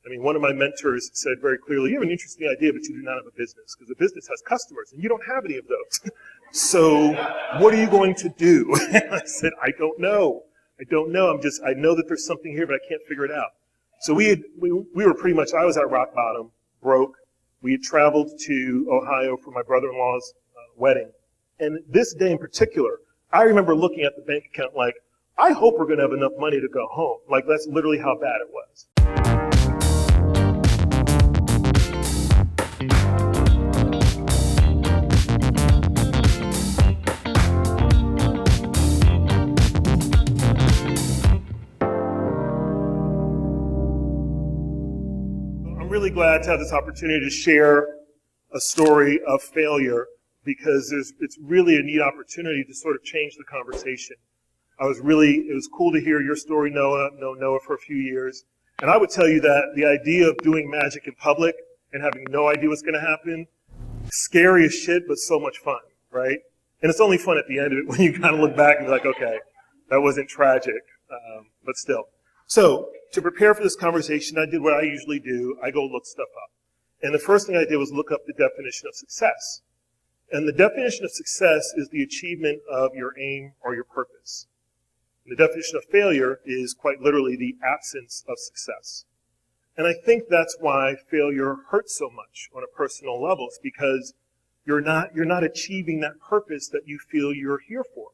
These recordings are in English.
I mean, one of my mentors said very clearly, you have an interesting idea, but you do not have a business, because a business has customers, and you don't have any of those. So what are you going to do? I said, I don't know. I don't know. I know that there's something here, but I can't figure it out. So we were pretty much, I was at rock bottom, broke. We had traveled to Ohio for my brother-in-law's wedding. And this day in particular, I remember looking at the bank account like, I hope we're going to have enough money to go home. Like, that's literally how bad it was. I'm really glad to have this opportunity to share a story of failure, because it's really a neat opportunity to sort of change the conversation. It was cool to hear your story, Noah. I've known Noah for a few years. And I would tell you that the idea of doing magic in public and having no idea what's going to happen, scary as shit, but so much fun, right? And it's only fun at the end of it when you kind of look back and be like, okay, that wasn't tragic, but still. So to prepare for this conversation, I did what I usually do. I go look stuff up. And the first thing I did was look up the definition of success. And the definition of success is the achievement of your aim or your purpose. And the definition of failure is quite literally the absence of success. And I think that's why failure hurts so much on a personal level. It's because you're not achieving that purpose that you feel you're here for.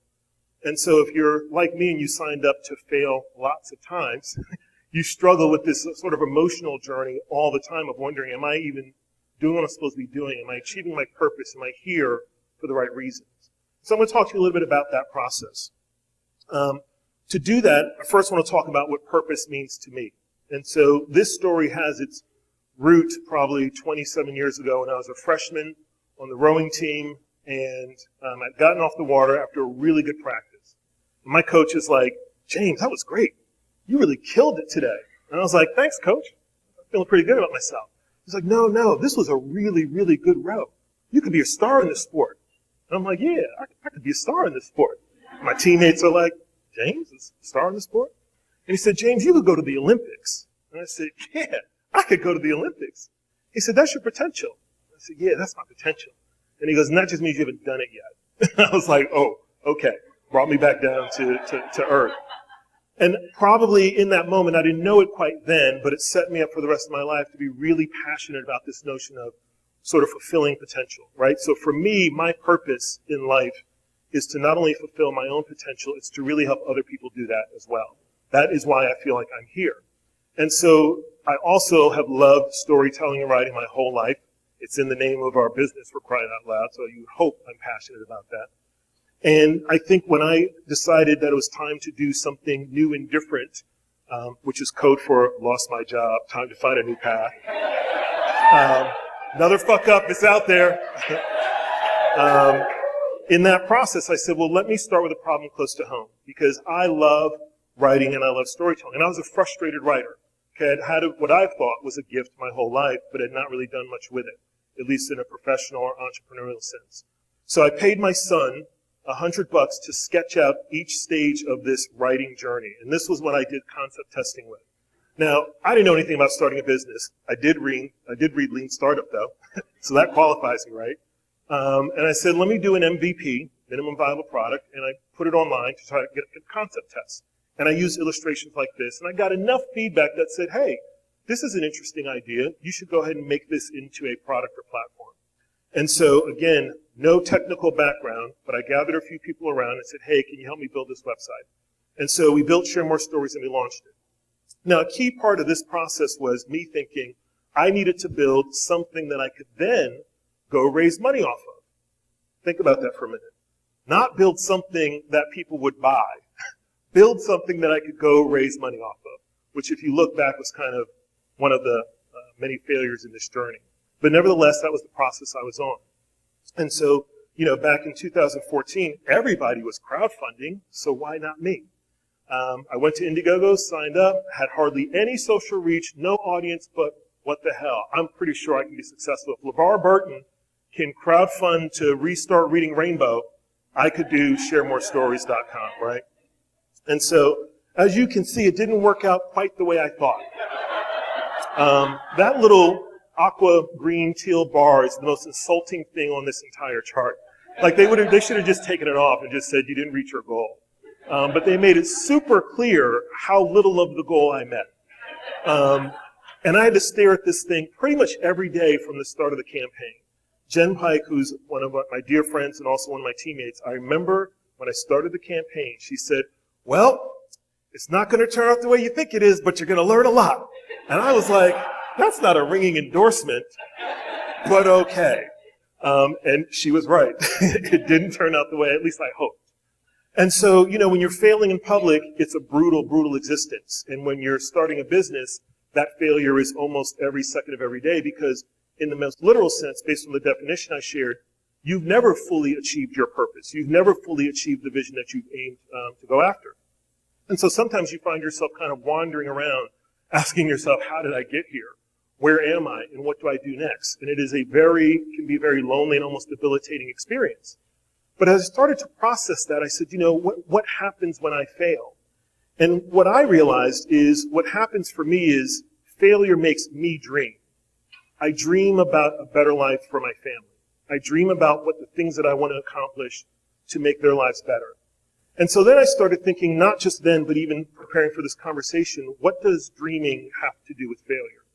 And so if you're like me and you signed up to fail lots of times, you struggle with this sort of emotional journey all the time of wondering, am I even doing what I'm supposed to be doing? Am I achieving my purpose? Am I here for the right reasons? So I'm going to talk to you a little bit about that process. To do that, I first want to talk about what purpose means to me. And so this story has its root probably 27 years ago when I was a freshman on the rowing team, and I'd gotten off the water after a really good practice. And my coach is like, James, that was great. You really killed it today. And I was like, thanks, coach. I'm feeling pretty good about myself. He's like, no, this was a really, really good row. You could be a star in this sport. And I'm like, yeah, I could be a star in this sport. My teammates are like, James is a star in the sport? And he said, James, you could go to the Olympics. And I said, yeah, I could go to the Olympics. He said, that's your potential. I said, yeah, that's my potential. And he goes, and that just means you haven't done it yet. I was like, oh, okay. Brought me back down to earth. And probably in that moment, I didn't know it quite then, but it set me up for the rest of my life to be really passionate about this notion of sort of fulfilling potential, right? So for me, my purpose in life is to not only fulfill my own potential, it's to really help other people do that as well. That is why I feel like I'm here. And so I also have loved storytelling and writing my whole life. It's in the name of our business, for crying out loud, so you hope I'm passionate about that. And I think when I decided that it was time to do something new and different, which is code for lost my job, time to find a new path. Another fuck up is out there. In that process, I said, well, let me start with a problem close to home, because I love writing and I love storytelling. And I was a frustrated writer. Okay, I'd had what I thought was a gift my whole life, but had not really done much with it, at least in a professional or entrepreneurial sense. So I paid my son $100 to sketch out each stage of this writing journey. And this was what I did concept testing with. Now, I didn't know anything about starting a business. I did read Lean Startup, though, so that qualifies me, right? And I said, let me do an MVP, minimum viable product, and I put it online to try to get a concept test. And I used illustrations like this, and I got enough feedback that said, hey, this is an interesting idea. You should go ahead and make this into a product or platform. And so, again, no technical background, but I gathered a few people around and said, hey, can you help me build this website? And so we built Share More Stories and we launched it. Now, a key part of this process was me thinking I needed to build something that I could then go raise money off of. Think about that for a minute. Not build something that people would buy. Build something that I could go raise money off of, which if you look back was kind of one of the many failures in this journey. But nevertheless, that was the process I was on. And so, back in 2014, everybody was crowdfunding, so why not me? I went to Indiegogo, signed up, had hardly any social reach, no audience, but what the hell? I'm pretty sure I can be successful. If LeVar Burton can crowdfund to restart reading Rainbow, I could do sharemorestories.com, right? And so, as you can see, it didn't work out quite the way I thought. That little aqua green teal bar is the most insulting thing on this entire chart. Like they should have just taken it off and just said you didn't reach your goal. But they made it super clear how little of the goal I met. And I had to stare at this thing pretty much every day from the start of the campaign. Jen Pike, who's one of my dear friends and also one of my teammates, I remember when I started the campaign, she said, well, it's not going to turn out the way you think it is, but you're going to learn a lot. And I was like, that's not a ringing endorsement, but okay. And she was right. It didn't turn out the way, at least I hoped. And so, when you're failing in public, it's a brutal, brutal existence. And when you're starting a business, that failure is almost every second of every day because in the most literal sense, based on the definition I shared, you've never fully achieved your purpose. You've never fully achieved the vision that you've aimed to go after. And so sometimes you find yourself kind of wandering around, asking yourself, how did I get here? Where am I? And what do I do next? And it can be a very lonely and almost debilitating experience. But as I started to process that, I said, what happens when I fail? And what I realized is what happens for me is failure makes me dream. I dream about a better life for my family. I dream about what the things that I want to accomplish to make their lives better. And so then I started thinking, not just then, but even preparing for this conversation, what does dreaming have to do with failure?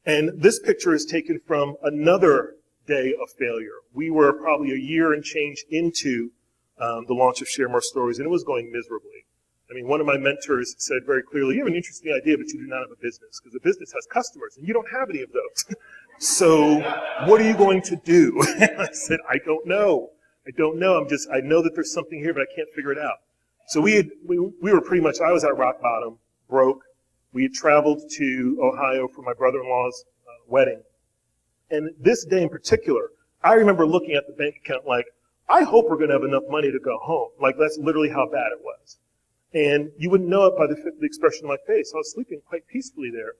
And this picture is taken from another day of failure. We were probably a year and change into the launch of Share More Stories, and it was going miserably. I mean, one of my mentors said very clearly, you have an interesting idea, but you do not have a business, because a business has customers, and you don't have any of those. So what are you going to do? And I said, I don't know. I know that there's something here, but I can't figure it out. So we were pretty much, I was at rock bottom, broke. We had traveled to Ohio for my brother-in-law's wedding. And this day in particular, I remember looking at the bank account like, I hope we're going to have enough money to go home. Like, that's literally how bad it was. And you wouldn't know it by the expression of my face. I was sleeping quite peacefully there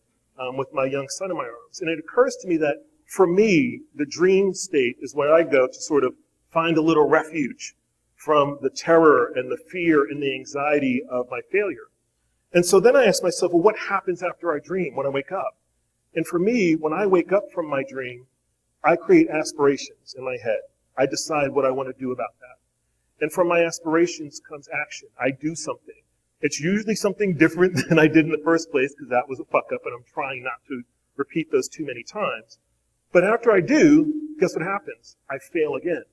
with my young son in my arms. And it occurs to me that, for me, the dream state is where I go to sort of find a little refuge from the terror and the fear and the anxiety of my failure. And so then I ask myself, well, what happens after I dream when I wake up? And for me, when I wake up from my dream, I create aspirations in my head. I decide what I want to do about that. And from my aspirations comes action. I do something. It's usually something different than I did in the first place, because that was a fuck up, and I'm trying not to repeat those too many times. But after I do, guess what happens? I fail again.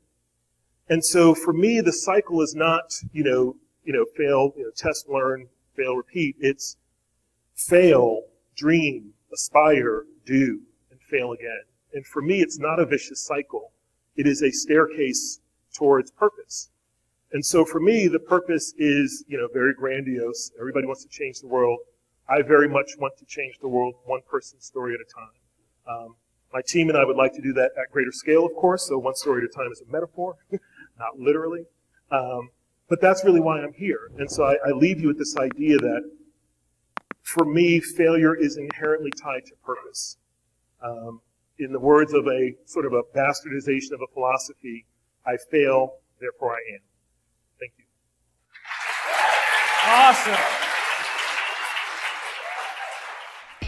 And so for me, the cycle is not, fail, test, learn, fail, repeat. It's fail, dream, aspire, do, and fail again. And for me, it's not a vicious cycle. It is a staircase towards purpose. And so for me, the purpose is, very grandiose. Everybody wants to change the world. I very much want to change the world one person's story at a time. My team and I would like to do that at greater scale, of course, so one story at a time is a metaphor, not literally. But that's really why I'm here. And so I leave you with this idea that, for me, failure is inherently tied to purpose. In the words of a sort of a bastardization of a philosophy, I fail, therefore I am. Thank you. Awesome.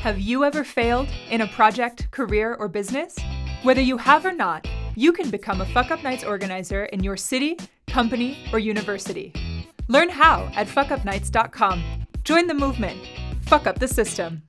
Have you ever failed in a project, career, or business? Whether you have or not, you can become a Fuck Up Nights organizer in your city, company, or university. Learn how at fuckupnights.com. Join the movement. Fuck up the system.